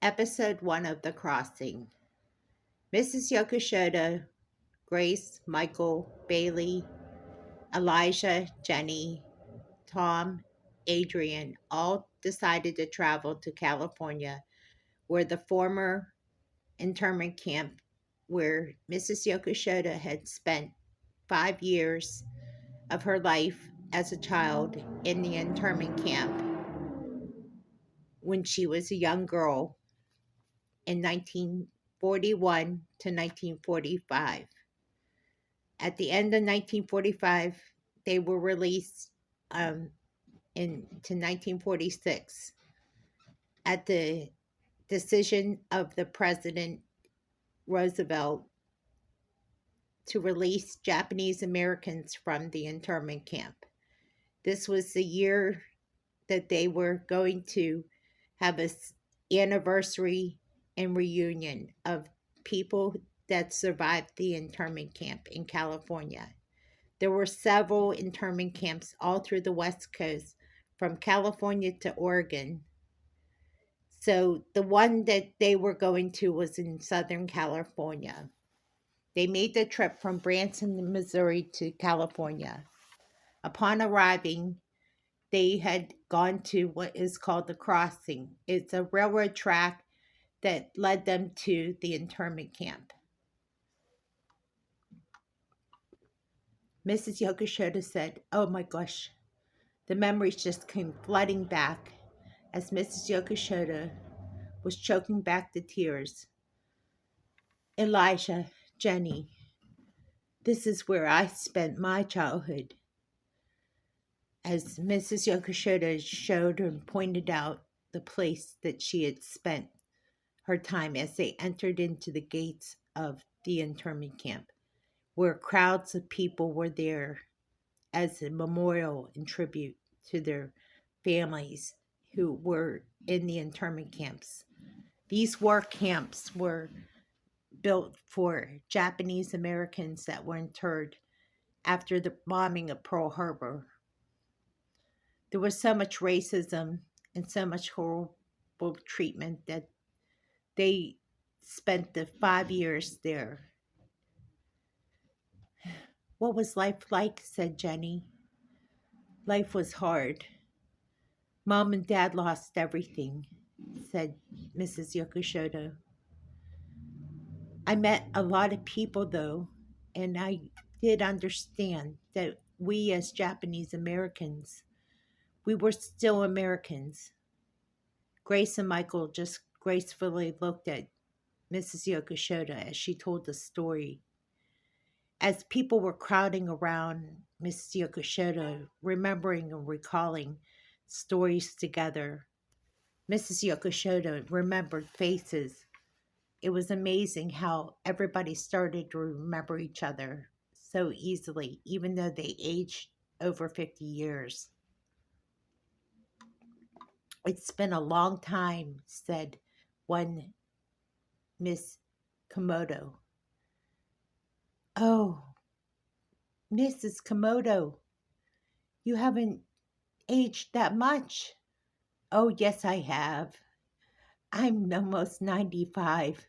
Episode 1 of The Crossing. Mrs. Yokoshoto, Grace, Michael, Bailey, Elijah, Jeni, Tom, Adrian all decided to travel to California, where the former internment camp where Mrs. Yokoshoto had spent 5 years of her life as a child in the internment camp when she was a young girl in 1941 to 1945. At the end of 1945, they were released to 1946 at the decision of the President Roosevelt to release Japanese Americans from the internment camp. This was the year that they were going to have an anniversary and reunion of people that survived the internment camp in California. There were several internment camps all through the West Coast, from California to Oregon. So the one that they were going to was in Southern California. They made the trip from Branson, Missouri to California. Upon arriving, they had gone to what is called the crossing. It's a railroad track that led them to the internment camp. Mrs. Yokoshoto said, "Oh my gosh." The memories just came flooding back as Mrs. Yokoshoto was choking back the tears. "Elijah, Jeni, this is where I spent my childhood." As Mrs. Yokoshoto showed and pointed out the place that she had spent her time as they entered into the gates of the internment camp, where crowds of people were there as a memorial and tribute to their families who were in the internment camps. These war camps were built for Japanese Americans that were interred after the bombing of Pearl Harbor. There was so much racism and so much horrible treatment that they spent the 5 years there. "What was life like?" said Jeni. "Life was hard. Mom and Dad lost everything," said Mrs. Yokoshoto. "I met a lot of people, though, and I did understand that we as Japanese Americans, we were still Americans." Grace and Michael just gracefully looked at Mrs. Yokoshoto as she told the story. As people were crowding around Mrs. Yokoshoto, remembering and recalling stories together, Mrs. Yokoshoto remembered faces. It was amazing how everybody started to remember each other so easily, even though they aged over 50 years. "It's been a long time," said one Miss Komodo. "Oh, Mrs. Komodo, you haven't aged that much." "Oh, yes, I have. I'm almost 95.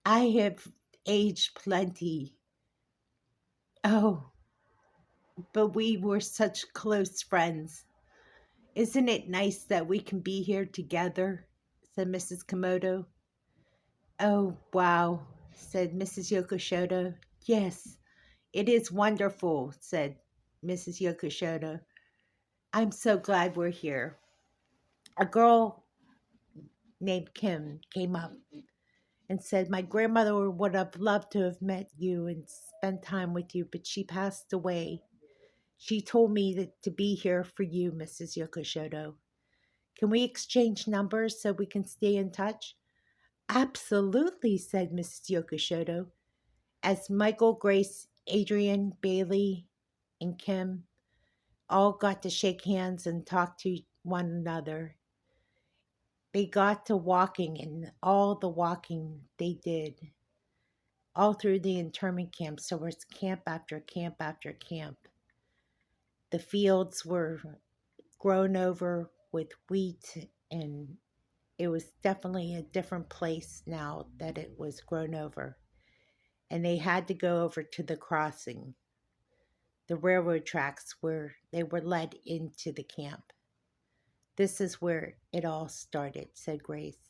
I have aged plenty." "Oh, but we were such close friends. Isn't it nice that we can be here together?" said Mrs. Komodo. "Oh, wow," said Mrs. Yokoshoto. "Yes, it is wonderful," said Mrs. Yokoshoto. "I'm so glad we're here." A girl named Kim came up and said, "My grandmother would have loved to have met you and spent time with you, but she passed away. She told me to be here for you, Mrs. Yokoshoto. Can we exchange numbers so we can stay in touch?" "Absolutely," said Mrs. Yokoshoto, as Michael, Grace, Adrian, Bailey, and Kim all got to shake hands and talk to one another. They got to walking, and all the walking they did all through the internment camp. So it was camp after camp after camp. The fields were grown over with wheat and It was definitely a different place now that it was grown over. And they had to go over to the crossing, the railroad tracks where they were led into the camp. This is where it all started, said Grace.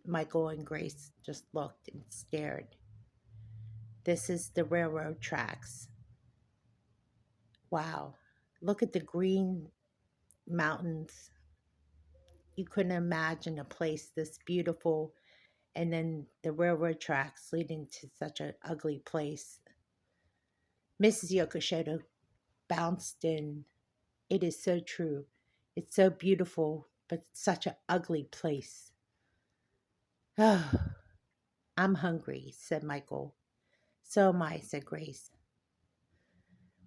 Michael and Grace just looked and stared. This is the railroad tracks. Wow. Look at the green mountains. You couldn't imagine a place this beautiful, and then the railroad tracks leading to such an ugly place. Mrs. Yokoshoto bounced in. It is so true. It's so beautiful, but such an ugly place. Oh, I'm hungry, said Michael. So am I, said Grace.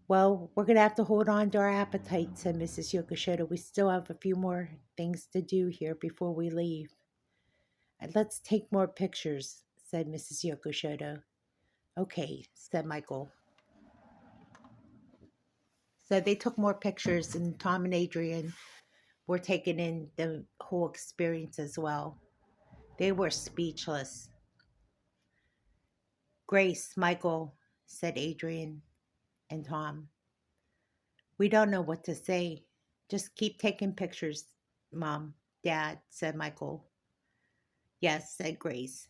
Well, we're going to have to hold on to our appetite, said Mrs. Yokoshoto. We still have a few more things to do here before we leave. And let's take more pictures, said Mrs. Yokoshoto. Okay, said Michael. So they took more pictures, and Tom and Adrian were taking in the whole experience as well. They were speechless. Grace, Michael, said Adrian and Tom. We don't know what to say. Just keep taking pictures, Mom, Dad, said Michael. Yes, said Grace.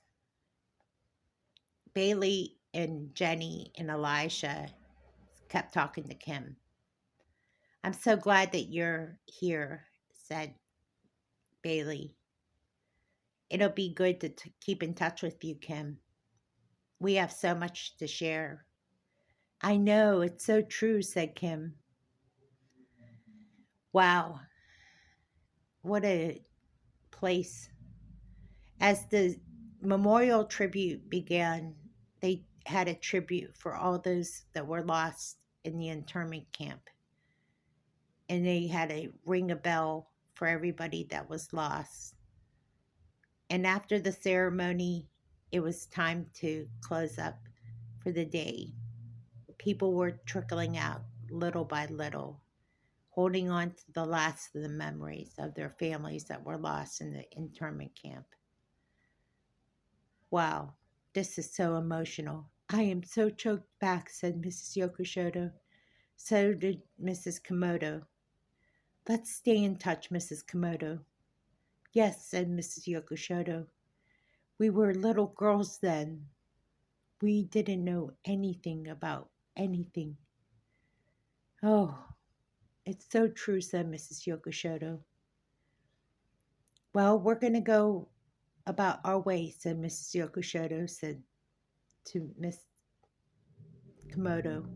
Bailey and Jeni and Elisha kept talking to Kim. I'm so glad that you're here, said Bailey. It'll be good to keep in touch with you, Kim. We have so much to share. I know, it's so true, said Kim. Wow, what a place. As the memorial tribute began, they had a tribute for all those that were lost in the internment camp. And they had a ring a bell for everybody that was lost. And after the ceremony, it was time to close up for the day. People were trickling out little by little, holding on to the last of the memories of their families that were lost in the internment camp. Wow, this is so emotional. I am so choked back, said Mrs. Yokoshoto. So did Mrs. Komodo. Let's stay in touch, Mrs. Komodo. Yes, said Mrs. Yokoshoto. We were little girls then. We didn't know anything about anything. Oh, it's so true, said Mrs. Yokoshoto. Well, we're going to go about our way, said Mrs. Yokoshoto, said to Miss Komodo.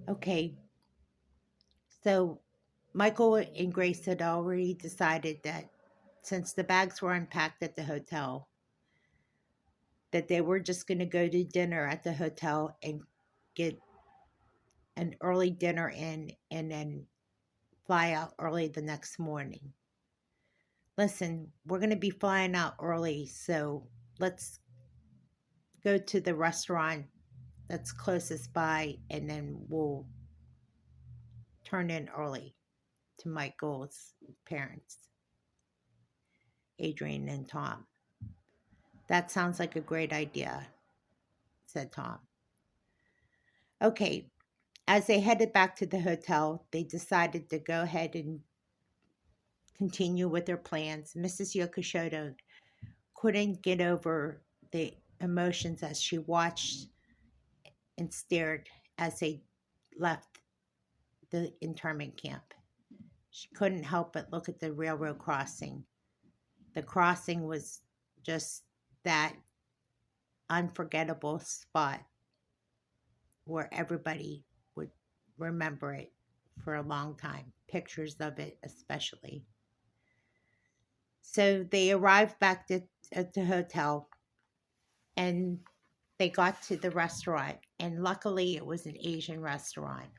Okay, so Michael and Grace had already decided that since the bags were unpacked at the hotel, that they were just going to go to dinner at the hotel and get an early dinner in and then fly out early the next morning. Listen, we're going to be flying out early, so let's go to the restaurant that's closest by and then we'll turn in early to Michael's parents, Adrian and Tom. That sounds like a great idea, said Tom. Okay, as they headed back to the hotel, they decided to go ahead and continue with their plans. Mrs. Yokoshoto couldn't get over the emotions as she watched and stared as they left the internment camp. She couldn't help but look at the railroad crossing. The crossing was just that unforgettable spot where everybody would remember it for a long time, pictures of it especially. So they arrived back at the hotel and they got to the restaurant, and luckily it was an Asian restaurant.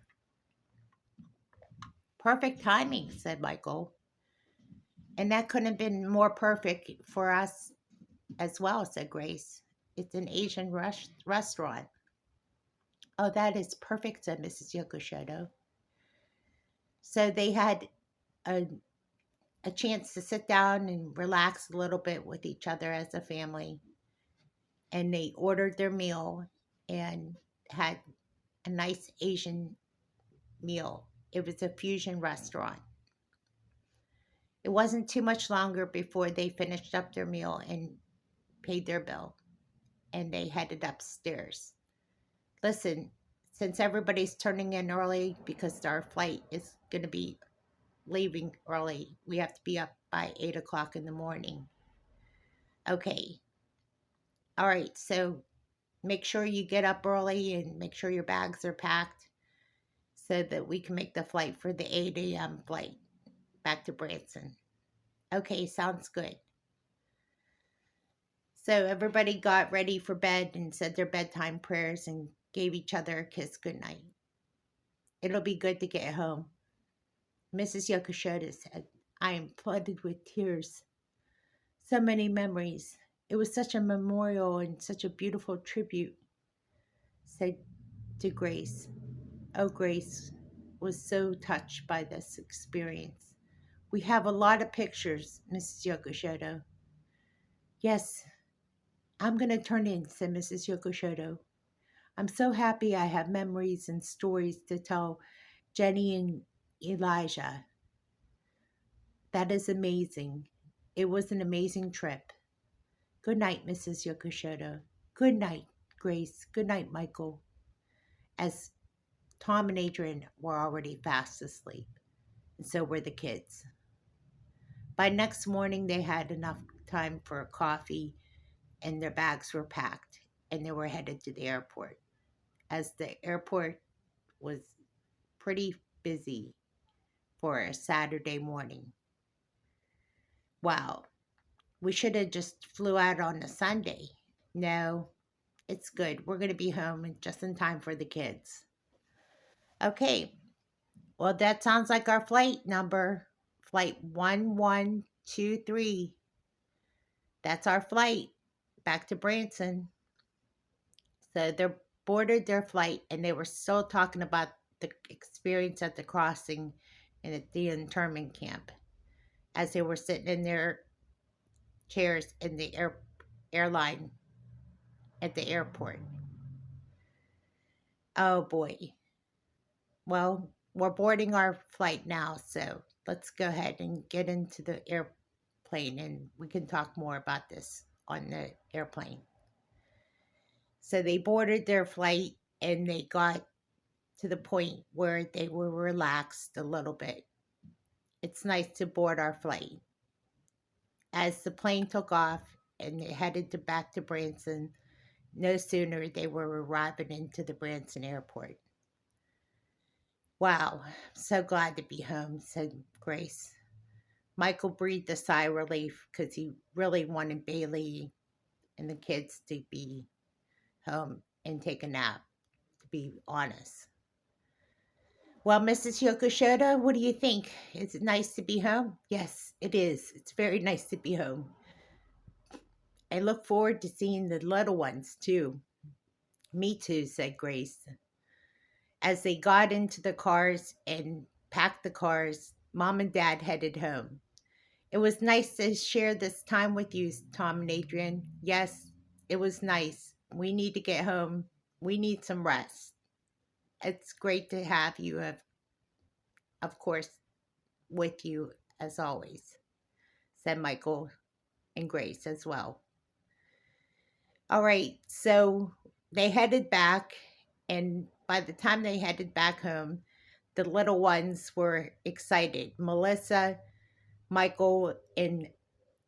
Perfect timing, said Michael. And that couldn't have been more perfect for us as well, said Grace. It's an Asian restaurant. Oh, that is perfect, said Mrs. Yokoshoto. So they had a a chance to sit down and relax a little bit with each other as a family. And they ordered their meal and had a nice Asian meal. It was a fusion restaurant. It wasn't too much longer before they finished up their meal and paid their bill, and they headed upstairs. Listen, since everybody's turning in early because our flight is going to be leaving early, we have to be up by 8 o'clock in the morning. Okay. All right. So make sure you get up early and make sure your bags are packed so that we can make the flight for the 8 a.m. flight back to Branson. Okay. Sounds good. So everybody got ready for bed and said their bedtime prayers and gave each other a kiss goodnight. It'll be good to get home. Mrs. Yokoshoto said, I am flooded with tears. So many memories. It was such a memorial and such a beautiful tribute, said to Grace. Oh, Grace was so touched by this experience. We have a lot of pictures, Mrs. Yokoshoto. Yes, I'm going to turn in, said Mrs. Yokoshoto. I'm so happy I have memories and stories to tell Jeni and Elijah. That is amazing. It was an amazing trip. Good night, Mrs. Yokoshoto. Good night, Grace. Good night, Michael. As Tom and Adrian were already fast asleep, and so were the kids. By next morning, they had enough time for a coffee, and their bags were packed, and they were headed to the airport. As the airport was pretty busy for a Saturday morning. Wow, we should have just flew out on a Sunday. No, it's good. We're going to be home just in time for the kids. Okay, well, that sounds like our flight number. Flight 1123. That's our flight back to Branson. So they boarded their flight and they were still talking about the experience at the crossing and at the internment camp as they were sitting in their chairs in the airline at the airport. Oh boy. Well, we're boarding our flight now, so let's go ahead and get into the airplane and we can talk more about this on the airplane. So they boarded their flight and they got to the point where they were relaxed a little bit. It's nice to board our flight. As the plane took off and they headed back to Branson, no sooner they were arriving into the Branson airport. Wow, I'm so glad to be home, said Grace. Michael breathed a sigh of relief because he really wanted Bailey and the kids to be home and take a nap, to be honest. Well, Mrs. Yokoshoto, what do you think? Is it nice to be home? Yes, it is. It's very nice to be home. I look forward to seeing the little ones, too. Me too, said Grace. As they got into the cars and packed the cars, Mom and Dad headed home. It was nice to share this time with you, Tom and Adrian. Yes, it was nice. We need to get home. We need some rest. It's great to have you, of course, with you as always, said Michael and Grace as well. All right, so they headed back, and by the time they headed back home, the little ones were excited. Melissa, Michael, and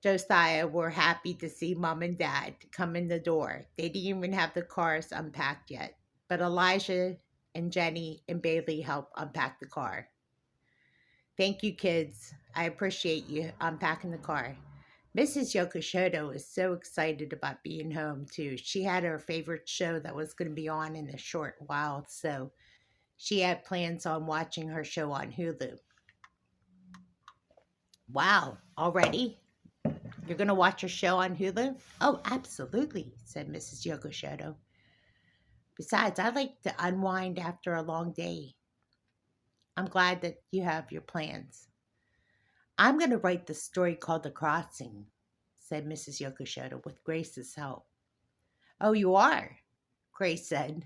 Josiah were happy to see Mom and Dad come in the door. They didn't even have the cars unpacked yet, but Elijah and Jeni and Bailey helped unpack the car. Thank you, kids. I appreciate you unpacking the car. Mrs. Yokoshoto is so excited about being home, too. She had her favorite show that was going to be on in a short while, so she had plans on watching her show on Hulu. Wow, already? You're going to watch your show on Hulu? Oh, absolutely, said Mrs. Yokoshoto. Besides, I like to unwind after a long day. I'm glad that you have your plans. I'm going to write the story called The Crossing, said Mrs. Yokoshoto with Grace's help. Oh, you are? Grace said.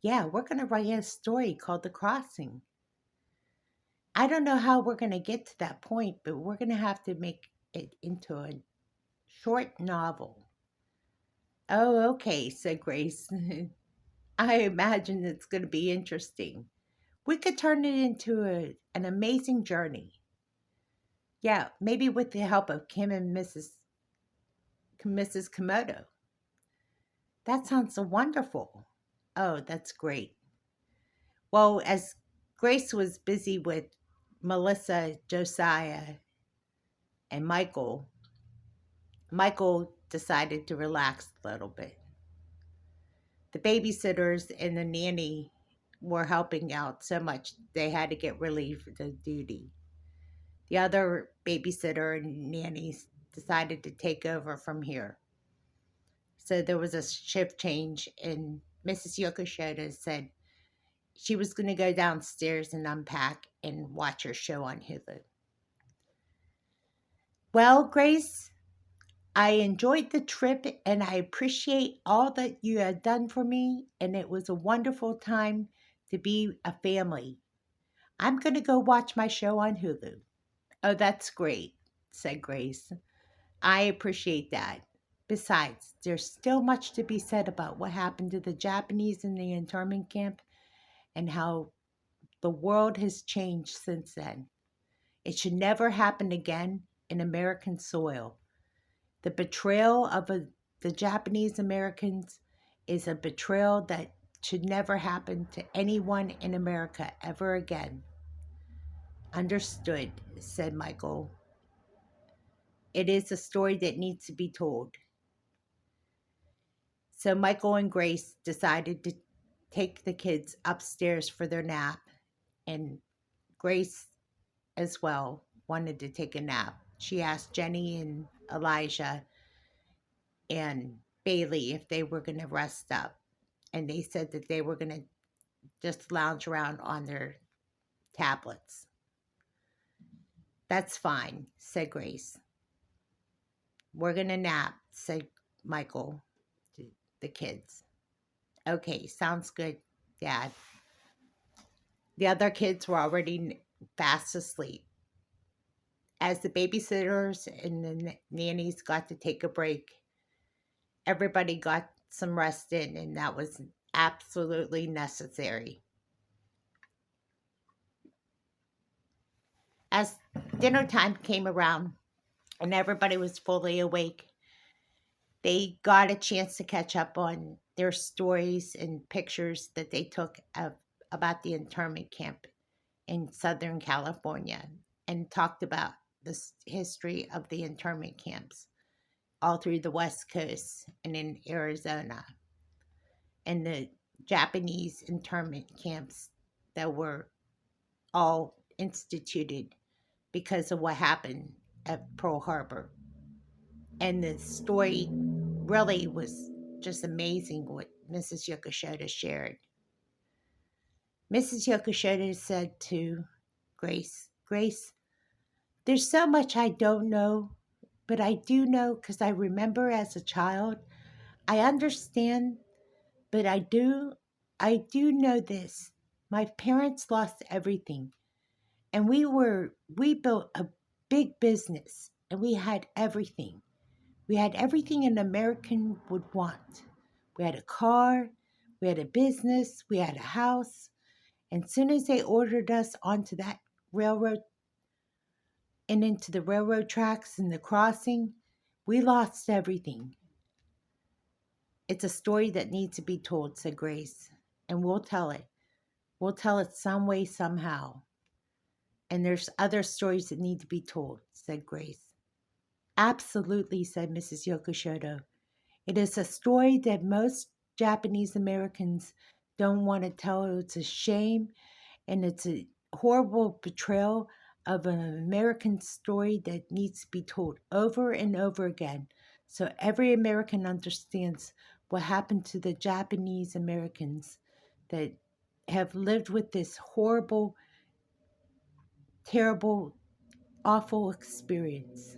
Yeah, we're going to write a story called The Crossing. I don't know how we're going to get to that point, but we're going to have to make it into a short novel. Oh, okay, said Grace. I imagine it's going to be interesting. We could turn it into an amazing journey. Yeah, maybe with the help of Kim and Mrs. Komodo. That sounds so wonderful. Oh, that's great. Well, as Grace was busy with Melissa, Josiah, and Michael decided to relax a little bit. The babysitters and the nanny were helping out so much they had to get relieved of duty. The other babysitter and nannies decided to take over from here. So there was a shift change, and Mrs. Yokoshoto said she was going to go downstairs and unpack and watch her show on Hulu. Well, Grace, I enjoyed the trip and I appreciate all that you have done for me, and it was a wonderful time to be a family. I'm going to go watch my show on Hulu. Oh, that's great, said Grace. I appreciate that. Besides, there's still much to be said about what happened to the Japanese in the internment camp and how the world has changed since then. It should never happen again in American soil. The betrayal of the Japanese Americans is a betrayal that should never happen to anyone in America ever again. Understood, said Michael. It is a story that needs to be told. So Michael and Grace decided to take the kids upstairs for their nap, and Grace as well wanted to take a nap. She asked Jeni and Elijah and Bailey if they were going to rest up, and they said that they were going to just lounge around on their tablets. That's fine, said Grace. We're going to nap, said Michael to the kids. Okay, sounds good, Dad. The other kids were already fast asleep. As the babysitters and the nannies got to take a break, everybody got some rest in, and that was absolutely necessary. As dinner time came around and everybody was fully awake, they got a chance to catch up on their stories and pictures that they took about the internment camp in Southern California, and talked about the history of the internment camps all through the West Coast and in Arizona, and the Japanese internment camps that were all instituted because of what happened at Pearl Harbor. And the story really was just amazing what Mrs. Yokoshoto shared. Mrs. Yokoshoto said to Grace, Grace, there's so much I don't know, but I do know because I remember as a child. I understand, but I do know this. My parents lost everything, and we built a big business, and we had everything. We had everything an American would want. We had a car, we had a business, we had a house. And as soon as they ordered us onto that railroad and into the railroad tracks and the crossing, we lost everything. It's a story that needs to be told, said Grace, and we'll tell it. We'll tell it some way, somehow. And there's other stories that need to be told, said Grace. Absolutely, said Mrs. Yokoshoto. It is a story that most Japanese Americans don't want to tell. It's a shame, and it's a horrible betrayal of an American story that needs to be told over and over again so every American understands what happened to the Japanese Americans that have lived with this horrible, terrible awful experience.